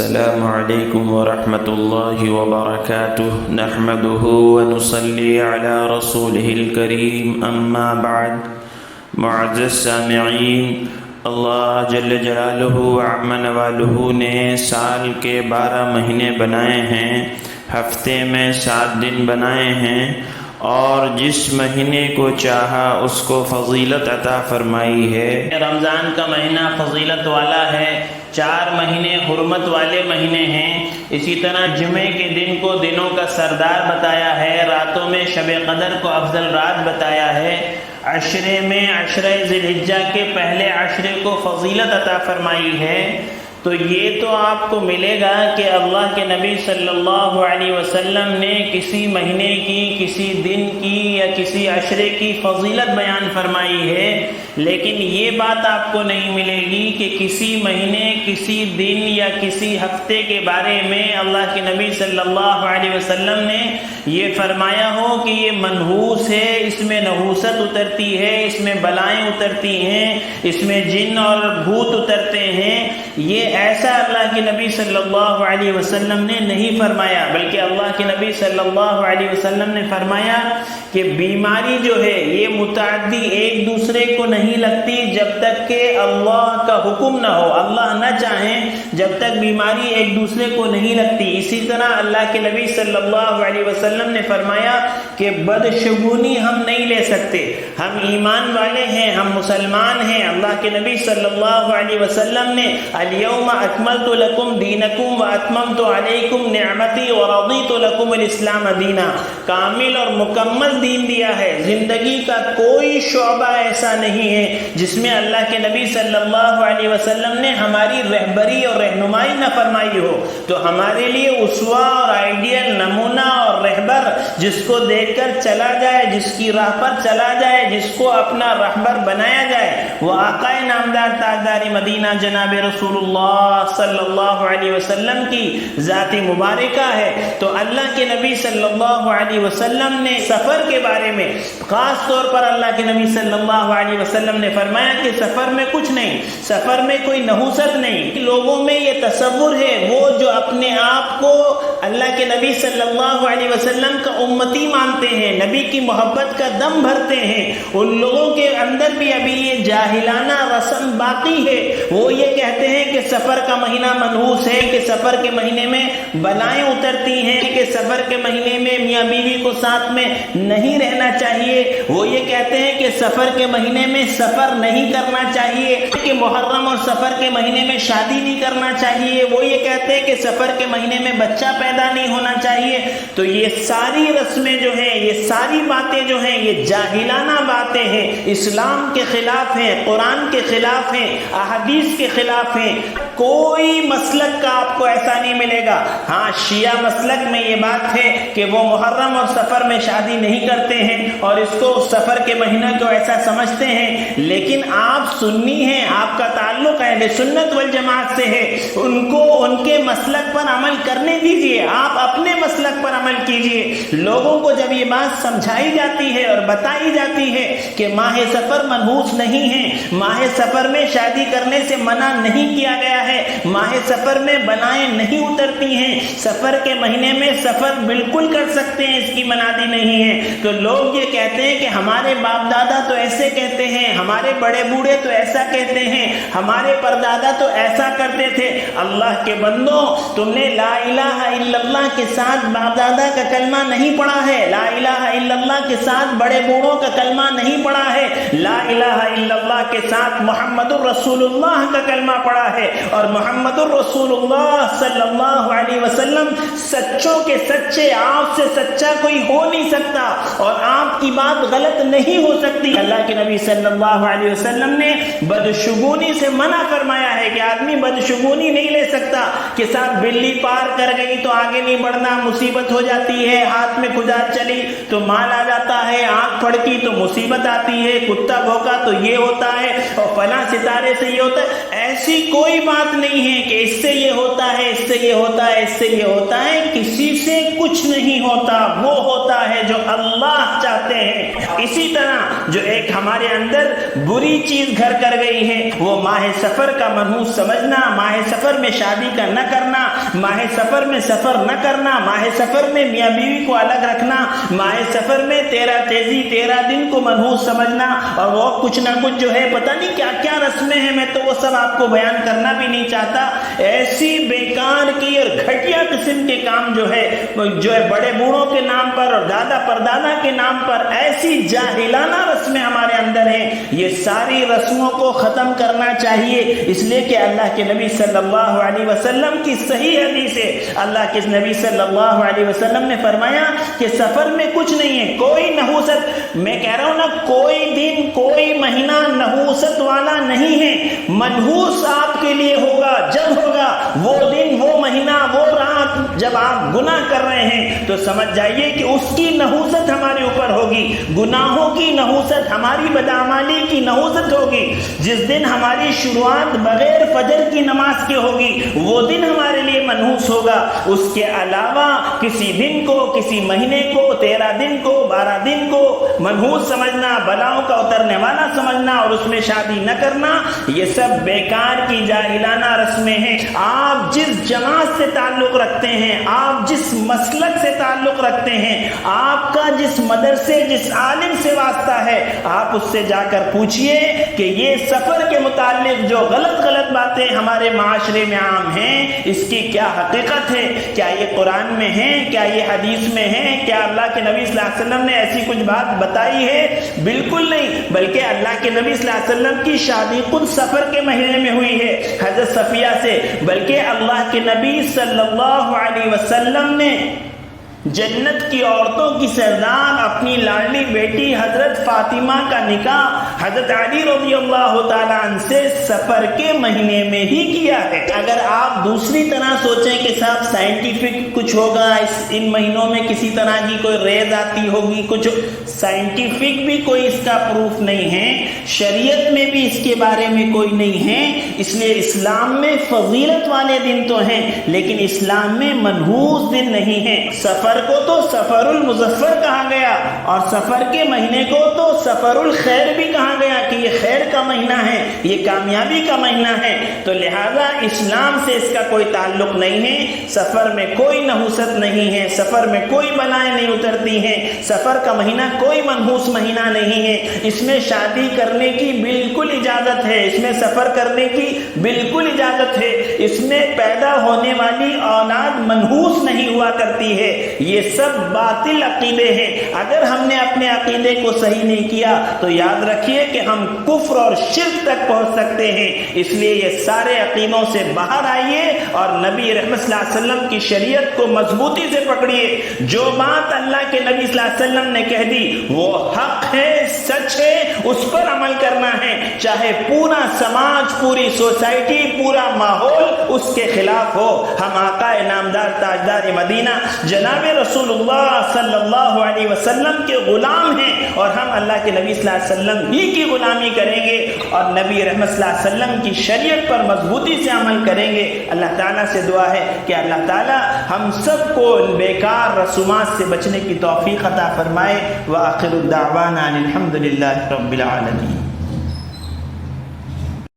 السلام علیکم ورحمۃ اللہ وبرکاتہ نحمده ونصلی علی رسولہ الکریم اما بعد. معزز سامعین، اللہ جل جلالہ وعم نوالہ نے سال کے 12 مہینے بنائے ہیں، ہفتے میں 7 دن بنائے ہیں، اور جس مہینے کو چاہا اس کو فضیلت عطا فرمائی ہے. رمضان کا مہینہ فضیلت والا ہے، 4 مہینے حرمت والے مہینے ہیں. اسی طرح جمعے کے دن کو دنوں کا سردار بتایا ہے، راتوں میں شب قدر کو افضل رات بتایا ہے. عشرے میں عشرہ ذی الحجہ کے پہلے عشرے کو فضیلت عطا فرمائی ہے. تو یہ تو آپ کو ملے گا کہ اللہ کے نبی صلی اللہ علیہ وسلم نے کسی مہینے کی، کسی دن کی یا کسی عشرے کی فضیلت بیان فرمائی ہے، لیکن یہ بات آپ کو نہیں ملے گی کہ کسی مہینے، کسی دن یا کسی ہفتے کے بارے میں اللہ کے نبی صلی اللہ علیہ وسلم نے یہ فرمایا ہو کہ یہ منحوس ہے، اس میں نحوست اترتی ہے، اس میں بلائیں اترتی ہیں، اس میں جن اور بھوت اترتے ہیں. یہ ایسا اللہ کے نبی صلی اللہ علیہ وسلم نے نہیں فرمایا، بلکہ اللہ کے نبی صلی اللہ علیہ وسلم نے فرمایا کہ بیماری جو ہے یہ متعدی ایک دوسرے کو نہیں لگتی جب تک کہ اللہ کا حکم نہ ہو، اللہ نہ چاہیں جب تک بیماری ایک دوسرے کو نہیں لگتی. اسی طرح اللہ کے نبی صلی اللہ علیہ وسلم نے فرمایا کہ بدشگونی ہم نہیں لے سکتے، ہم ایمان والے ہیں، ہم مسلمان ہیں. اللہ کے نبی صلی اللہ علیہ وسلم نے الیوم اکملت لکم دینکم واتممت علیکم نعمتی ورضیت لکم الاسلام دینا، کامل اور مکمل دین دیا ہے. زندگی کا کوئی شعبہ ایسا نہیں ہے جس میں اللہ کے نبی صلی اللہ علیہ وسلم نے ہماری رہبری اور رہنمائی نہ فرمائی ہو. تو ہمارے لیے اسوہ اور آئیڈیل، نمونہ اور رہبر جس کو دیکھ کر چلا جائے، جس کی راہ پر چلا جائے، جس کو اپنا رہبر بنایا جائے، وہ آقا نامدار تاجدار مدینہ جناب رسول اللہ صلی اللہ علیہ وسلم کی ذات مبارکہ ہے. تو اللہ کے نبی صلی اللہ علیہ وسلم نے سفر کے بارے میں خاص طور پر اللہ کے نبی صلی اللہ علیہ وسلم نے فرمایا کہ سفر میں کچھ نہیں، سفر میں کوئی نحوست نہیں. لوگوں میں یہ تصور ہے، وہ جو اپنے آپ کو اللہ کے نبی صلی اللہ علیہ وسلم کا امتی مانتے ہیں، نبی کی محبت کا دم بھرتے ہیں، ان لوگوں کے اندر بھی ابھی یہ جاہلانہ رسم باقی ہے. وہ یہ کہتے ہیں کہ سفر کا مہینہ منحوس ہے، کہ سفر کے مہینے میں بلائیں اترتی ہیں، کہ سفر کے مہینے میں میاں بیوی کو ساتھ میں نہیں رہنا چاہیے. وہ یہ کہتے ہیں کہ سفر کے مہینے میں سفر نہیں کرنا چاہیے، کہ محرم اور سفر کے مہینے میں شادی نہیں کرنا چاہیے. وہ یہ کہتے ہیں کہ سفر کے مہینے میں بچہ پیدا نہیں ہونا چاہیے. تو یہ ساری رسمیں جو ہیں، یہ ساری باتیں جو ہیں، یہ جاہلانہ باتیں ہیں، اسلام کے خلاف ہیں، قرآن کے خلاف ہیں، احادیث کے خلاف ہیں. کوئی مسلک کا آپ کو ایسا نہیں ملے گا. ہاں، شیعہ مسلک میں یہ بات ہے کہ وہ محرم اور سفر میں شادی نہیں کرتے ہیں اور اس کو سفر کے مہینہ کو ایسا سمجھتے ہیں. لیکن آپ سنی ہیں، آپ کا تعلق اہل سنت والجماعت سے ہے، ان کو ان کے مسلک پر عمل کرنے دیجئے، آپ اپنے مسلک پر عمل کیجئے. لوگوں کو جب یہ بات سمجھائی جاتی ہے اور بتائی جاتی ہے کہ ماہ سفر منحوس نہیں ہے، ماہ سفر میں شادی کرنے سے منع نہیں کیا گیا ہے، ماہ سفر میں بلائیں نہیں اترتی ہیں، سفر کے مہینے میں سفر بالکل کر سکتے ہیں، اس کی منادی نہیں ہے. تو لوگ یہ کہتے ہیں کہ ہمارے باپ دادا تو ایسے کہتے ہیں، ہمارے بڑے بوڑھے تو ایسا کہتے ہیں، ہمارے پردادا تو ایسا کرتے تھے. اللہ کے بندوں، تم نے لا الہ الا اللہ کے ساتھ باپ دادا کا کلمہ نہیں پڑھا ہے، لا الہ الا اللہ کے ساتھ بڑے بوڑھوں کا کلمہ نہیں پڑھا ہے، لا الہ الا اللہ کے ساتھ محمد الرسول اللہ کا کلمہ پڑھا ہے. اور محمد الرسول اللہ صلی اللہ علیہ وسلم سچوں کے سچے، آپ سے سچا کوئی ہو نہیں سکتا اور آپ کی بات غلط نہیں ہو سکتی. اللہ کے نبی صلی اللہ علیہ وسلم نے بدشگونی سے منع فرمایا ہے کہ آدمی بدشگونی نہیں لے سکتا، کہ ساتھ بلی پار کر گئی تو آگے نہیں بڑھنا، مصیبت ہو جاتی ہے، ہاتھ میں کھجار چلی تو مال آ جاتا ہے، آنکھ پھڑکی تو مصیبت آتی ہے، کتا بھوکا تو یہ ہوتا ہے، اور فلاں ستارے سے یہ ہوتا ہے. ایسی کوئی بات نہیں ہے کہ اس سے یہ ہوتا ہے، اس سے یہ ہوتا ہے، اس سے یہ ہوتا ہے، کسی سے کچھ نہیں ہوتا، وہ ہوتا ہے جو اللہ چاہتے ہیں۔ اسی طرح جو ایک ہمارے اندر بری چیز گھر کر گئی ہے وہ ماہ سفر کا منحوس سمجھنا، ماہ سفر میں شادی کا نہ کرنا، ماہ سفر میں سفر نہ کرنا، ماہ سفر میں میاں بیوی کو الگ رکھنا، ماہ سفر میں 13 دن کو منحوس سمجھنا، اور وہ کچھ نہ کچھ جو ہے پتہ نہیں کیا کیا رسمیں ہیں، میں تو وہ سب آپ کو بیان کرنا بھی نہیں چاہتا۔ ایسی بیکار کی اور گھٹیا قسم کے کام جو ہے بڑے بوڑھوں کے نام پر اور دادا پردادا کے نام پر ایسی جاہلانہ رسمیں ہمارے اندر ہیں، یہ ساری رسموں کو ختم کرنا چاہیے، اس لیے کہ اللہ کے نبی صلی اللہ علیہ وسلم کی صحیح حدیث ہے، اللہ کے نبی صلی اللہ علیہ وسلم نے فرمایا کہ سفر میں کچھ نہیں ہے، کوئی نحوست، میں کہہ رہا ہوں نا، کوئی دن کوئی مہینہ نحوست والا نہیں ہے، منحوس آپ کے لیے ہوگا جب ہوگا وہ دن، وہ مہینہ، وہ رات جب آپ گناہ کر رہے ہیں تو سمجھ جائیے کہ اس کی نحوست ہمارے اوپر ہوگی، گناہوں کی نحوست، ہماری بدعمالی کی نحوست ہوگی۔ جس دن ہماری شروعات بغیر فجر کی نماز کے ہوگی وہ دن ہمارے لیے منحوس ہوگا، اس کے علاوہ کسی دن کو، کسی مہینے کو، 13 دن کو، 12 دن کو منحوس سمجھنا، بلاؤں کا اترنے والا سمجھنا اور اس میں شادی نہ کرنا، یہ سب بیکار کی جاہلانہ رسمیں ہیں۔ آپ جس جماعت سے تعلق رکھتے ہیں، آپ جس مسلک سے تعلق رکھتے ہیں، آپ کا جس مدرسے، جس عالم سے واسطہ ہے، آپ اس سے جا کر پوچھئے کہ یہ سفر کے متعلق جو غلط باتیں ہمارے معاشرے میں عام ہیں، اس کی کیا حقیقت ہے؟ کیا یہ قرآن میں ہے؟ کیا یہ حدیث میں ہے؟ کیا اللہ کے نبی صلی اللہ علیہ وسلم نے ایسی کچھ بات بتائی ہے؟ بالکل نہیں، بلکہ اللہ کے نبی صلی اللہ علیہ وسلم کی شادی خود سفر کے مہینے میں ہوئی ہے حضرت صفیہ سے، بلکہ اللہ کے نبی صلی اللہ علیہ وسلم نے جنت کی عورتوں کی سردار اپنی لاڈلی بیٹی حضرت فاطمہ کا نکاح حضرت علی رضی اللہ تعالیٰ عنہ سے سفر کے مہینے میں ہی کیا ہے۔ اگر آپ دوسری طرح سوچیں کہ صاحب سائنٹیفک کچھ ہوگا، ان مہینوں میں کسی طرح کی کوئی ریز آتی ہوگی، کچھ سائنٹیفک بھی کوئی اس کا پروف نہیں ہے، شریعت میں بھی اس کے بارے میں کوئی نہیں ہے، اس لیے اسلام میں فضیلت والے دن تو ہیں لیکن اسلام میں منحوس دن نہیں ہیں۔ سفر کو تو سفر المظفر کہا گیا اور سفر کے مہینے کو تو سفر الخیر بھی کہا گیا کہ یہ خیر کا مہینہ ہے، یہ کامیابی کا مہینہ ہے، تو لہذا اسلام سے اس کا کوئی تعلق نہیں ہے۔ سفر میں کوئی نحوست نہیں ہے، سفر میں کوئی بلائیں نہیں اترتی ہیں، سفر کا مہینہ کوئی منحوس مہینہ نہیں ہے، اس میں شادی کرنے کی بالکل اجازت ہے، اس میں سفر کرنے کی بالکل اجازت ہے، اس میں پیدا ہونے والی اولاد منحوس نہیں ہوا کرتی ہے۔ یہ سب باطل عقیدے ہیں، اگر ہم نے اپنے عقیدے کو صحیح نہیں کیا تو یاد رکھیے کہ ہم کفر اور شرک تک پہنچ سکتے ہیں، اس لیے یہ سارے عقیدوں سے باہر آئیے اور نبی رحمت صلی اللہ علیہ وسلم کی شریعت کو مضبوطی سے پکڑیے۔ جو بات اللہ کے نبی صلی اللہ علیہ وسلم نے کہہ دی وہ حق ہے، سچ ہے، اس پر عمل کرنا ہے، چاہے پورا سماج، پوری سوسائٹی، پورا ماحول اس کے خلاف ہو۔ ہم آقا نامدار تاجدار مدینہ جناب رسول اللہ صلی اللہ علیہ وسلم کے غلام ہیں اور ہم اللہ کے نبی صلی اللہ علیہ وسلم ہی کی غلامی کریں گے اور نبی رحمت صلی اللہ علیہ وسلم کی شریعت پر مضبوطی سے عمل کریں گے۔ اللہ تعالیٰ سے دعا ہے کہ اللہ تعالیٰ ہم سب کو بیکار رسومات سے بچنے کی توفیق عطا فرمائے۔ وآخر الدعوانا الحمد للہ رب العالمین۔